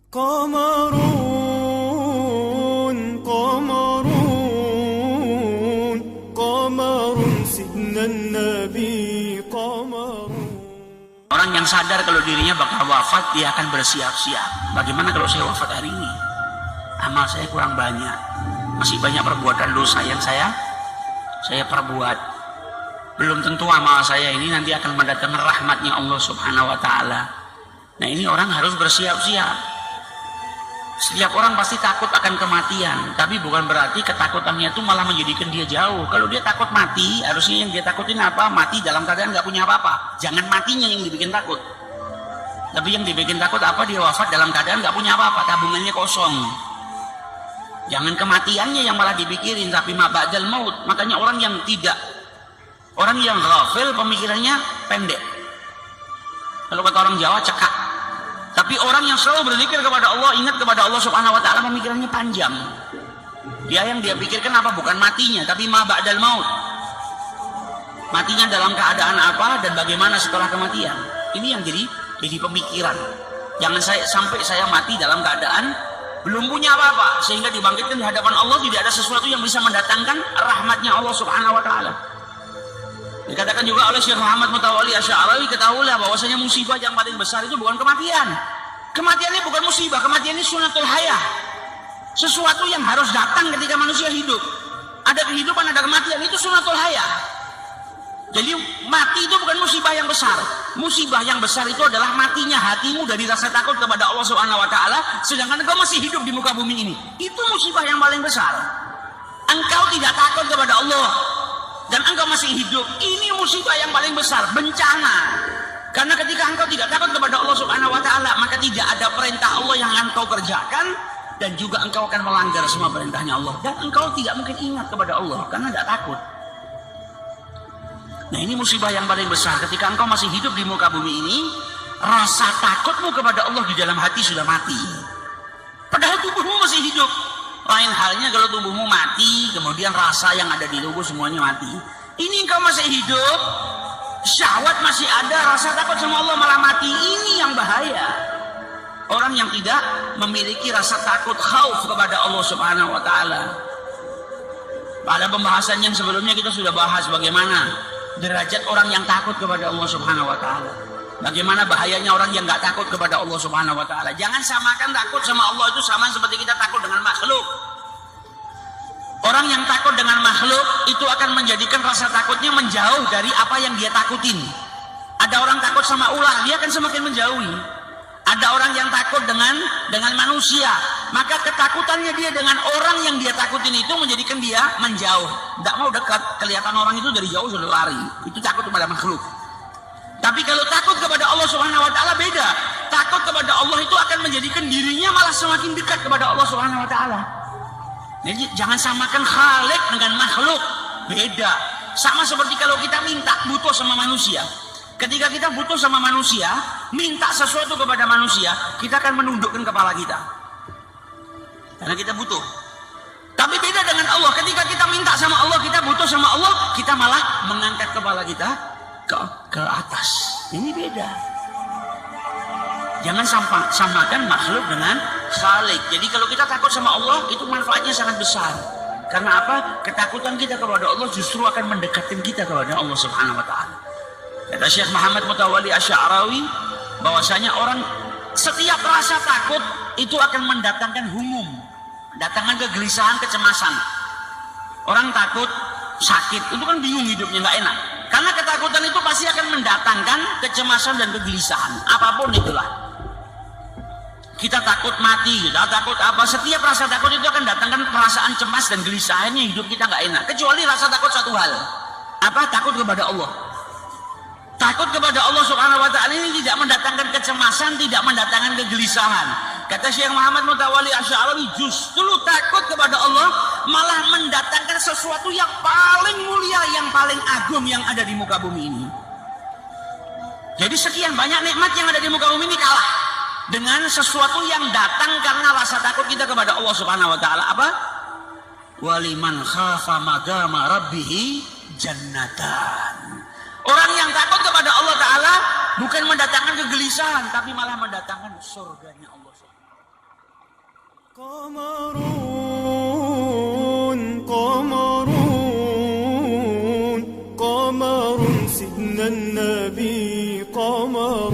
قمرون قمرون قمر سيدنا النبي قمر. Orang yang sadar kalau dirinya bakal wafat, dia akan bersiap-siap. Bagaimana kalau saya wafat hari ini? Amal saya kurang banyak, masih banyak perbuatan dosa yang saya perbuat. Belum tentu amal saya ini nanti akan mendatangkan rahmatnya Allah Subhanahu wa Ta'ala. Nah, ini orang harus bersiap-siap. Setiap orang pasti takut akan kematian, tapi bukan berarti ketakutannya itu malah menjadikan dia jauh. Kalau dia takut mati, harusnya yang dia takutin apa? Mati dalam keadaan nggak punya apa-apa. Jangan matinya yang dibikin takut. Tapi yang dibikin takut apa? Dia wafat dalam keadaan nggak punya apa-apa, tabungannya kosong. Jangan kematiannya yang malah dipikirin, tapi ma ba'dal maut. Makanya orang yang ghafil pemikirannya pendek. Kalau kata orang Jawa, cekak. Tapi orang yang selalu berzikir kepada Allah, ingat kepada Allah Subhanahu wa Ta'ala, pemikirannya panjang. Yang dia pikirkan apa? Bukan matinya, tapi ma ba'dal maut. Matinya dalam keadaan apa dan bagaimana setelah kematian. Ini yang jadi pemikiran. Jangan sampai saya mati dalam keadaan belum punya apa-apa, sehingga dibangkitkan di hadapan Allah tidak ada sesuatu yang bisa mendatangkan rahmatnya Allah Subhanahu wa Ta'ala. Dikatakan juga oleh Syekh Muhammad Mutawalli Asy'arawi, ketahuilah bahwasanya musibah yang paling besar itu bukan kematian. Kematian ini bukan musibah, kematian ini sunnatul hayah. Sesuatu yang harus datang ketika manusia hidup. Ada kehidupan, ada kematian, itu sunnatul hayah. Jadi mati itu bukan musibah yang besar. Musibah yang besar itu adalah matinya hatimu dari rasa takut kepada Allah Subhanahu wa Ta'ala, sedangkan engkau masih hidup di muka bumi ini. Itu musibah yang paling besar. Engkau tidak takut kepada Allah dan engkau masih hidup, ini musibah yang paling besar, bencana. Karena ketika engkau tidak takut kepada Allah Subhanahu wa Ta'ala, maka tidak ada perintah Allah yang engkau kerjakan, dan juga engkau akan melanggar semua perintahnya Allah, dan engkau tidak mungkin ingat kepada Allah karena tidak takut. Nah, ini musibah yang paling besar. Ketika engkau masih hidup di muka bumi ini, rasa takutmu kepada Allah di dalam hati sudah mati, padahal tubuhmu masih hidup. Lain halnya kalau tubuhmu mati, kemudian rasa yang ada di tubuh semuanya mati. Ini engkau masih hidup, syahwat masih ada, rasa takut sama Allah malah mati. Ini yang bahaya. Orang yang tidak memiliki rasa takut, khauf kepada Allah Subhanahu wa Ta'ala. Pada pembahasan yang sebelumnya kita sudah bahas bagaimana derajat orang yang takut kepada Allah Subhanahu wa Ta'ala. Bagaimana bahayanya orang yang nggak takut kepada Allah Subhanahu wa Ta'ala. Jangan samakan takut sama Allah itu sama seperti kita takut dengan makhluk. Orang yang takut dengan makhluk itu akan menjadikan rasa takutnya menjauh dari apa yang dia takutin. Ada orang takut sama ular, dia akan semakin menjauhi. Ada orang yang takut dengan manusia, maka ketakutannya dia dengan orang yang dia takutin itu menjadikan dia menjauh. Tidak mau dekat, kelihatan orang itu dari jauh sudah lari. Itu takut kepada makhluk. Tapi kalau takut kepada Allah Subhanahu wa Ta'ala beda. Takut kepada Allah itu akan menjadikan dirinya malah semakin dekat kepada Allah Subhanahu wa Ta'ala. Jadi jangan samakan khalik dengan makhluk. Beda. Sama seperti kalau kita minta butuh sama manusia. Ketika kita butuh sama manusia, minta sesuatu kepada manusia, kita akan menundukkan kepala kita. Karena kita butuh. Tapi beda dengan Allah. Ketika kita minta sama Allah, kita butuh sama Allah, kita malah mengangkat kepala kita ke atas. Ini beda. Jangan samakan makhluk dengan khalik. Jadi kalau kita takut sama Allah, itu manfaatnya sangat besar. Karena apa? Ketakutan kita kepada Allah justru akan mendekatkan kita kepada Allah Subhanahu wa Ta'ala. Kata Syekh Muhammad Mutawalli Asy'arawi, bahwasanya orang setiap rasa takut itu akan mendatangkan humum, mendatangkan kegelisahan, kecemasan. Orang takut sakit, itu kan bingung hidupnya, nggak enak. Karena ketakutan itu pasti akan mendatangkan kecemasan dan kegelisahan, apapun itulah. Kita takut mati, kita takut apa, setiap rasa takut itu akan datangkan perasaan cemas dan gelisahannya, hidup kita nggak enak. Kecuali rasa takut satu hal, apa? Takut kepada Allah. Takut kepada Allah Subhanahu wa Ta'ala ini tidak mendatangkan kecemasan, tidak mendatangkan kegelisahan. Kata Syekh Muhammad Mutawalli Asy'arawi, justru takut kepada Allah malah mendatangkan sesuatu yang paling mulia, yang paling agung yang ada di muka bumi ini. Jadi sekian banyak nikmat yang ada di muka bumi ini kalah dengan sesuatu yang datang karena rasa takut kita kepada Allah Subhanahu wa Ta'ala. Apa? Waliman khafa maqama rabbih jannatan. Orang yang takut kepada Allah Ta'ala bukan mendatangkan kegelisahan, tapi malah mendatangkan surganya Allah Subhanahu wa Ta'ala. قمرون قمرون قمر سيدنا النبي قمر